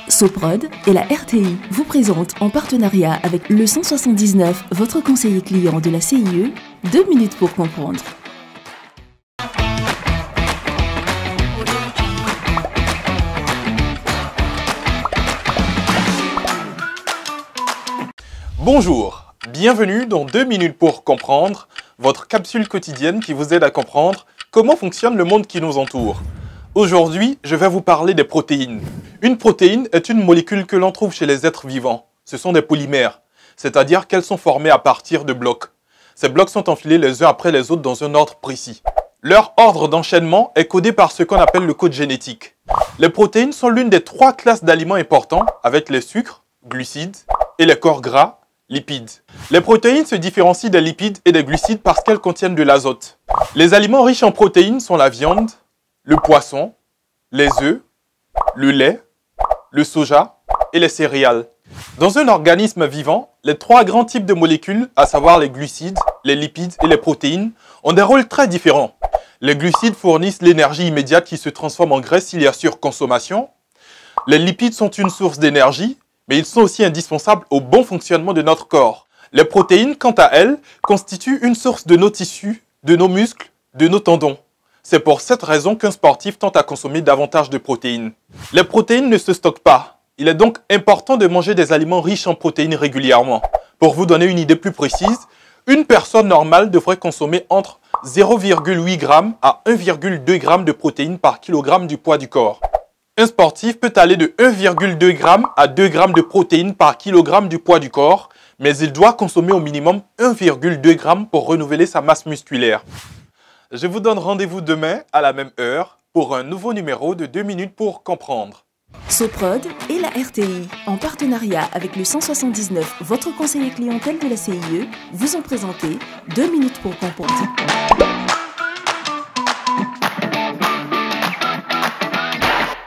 Soprod et la RTI vous présentent en partenariat avec le 179, votre conseiller client de la CIE, 2 minutes pour comprendre. Bonjour, bienvenue dans 2 minutes pour comprendre, votre capsule quotidienne qui vous aide à comprendre comment fonctionne le monde qui nous entoure. Aujourd'hui, je vais vous parler des protéines. Une protéine est une molécule que l'on trouve chez les êtres vivants. Ce sont des polymères, c'est-à-dire qu'elles sont formées à partir de blocs. Ces blocs sont enfilés les uns après les autres dans un ordre précis. Leur ordre d'enchaînement est codé par ce qu'on appelle le code génétique. Les protéines sont l'une des 3 classes d'aliments importants avec les sucres, glucides, et les corps gras, lipides. Les protéines se différencient des lipides et des glucides parce qu'elles contiennent de l'azote. Les aliments riches en protéines sont la viande, le poisson, les œufs, le lait, le soja et les céréales. Dans un organisme vivant, les 3 grands types de molécules, à savoir les glucides, les lipides et les protéines, ont des rôles très différents. Les glucides fournissent l'énergie immédiate qui se transforme en graisse s'il y a surconsommation. Les lipides sont une source d'énergie, mais ils sont aussi indispensables au bon fonctionnement de notre corps. Les protéines, quant à elles, constituent une source de nos tissus, de nos muscles, de nos tendons. C'est pour cette raison qu'un sportif tente à consommer davantage de protéines. Les protéines ne se stockent pas. Il est donc important de manger des aliments riches en protéines régulièrement. Pour vous donner une idée plus précise, une personne normale devrait consommer entre 0,8 g à 1,2 g de protéines par kilogramme du poids du corps. Un sportif peut aller de 1,2 g à 2 g de protéines par kilogramme du poids du corps, mais il doit consommer au minimum 1,2 g pour renouveler sa masse musculaire. Je vous donne rendez-vous demain à la même heure pour un nouveau numéro de 2 minutes pour comprendre. Soprod et la RTI, en partenariat avec le 179, votre conseiller clientèle de la CIE, vous ont présenté 2 minutes pour comprendre.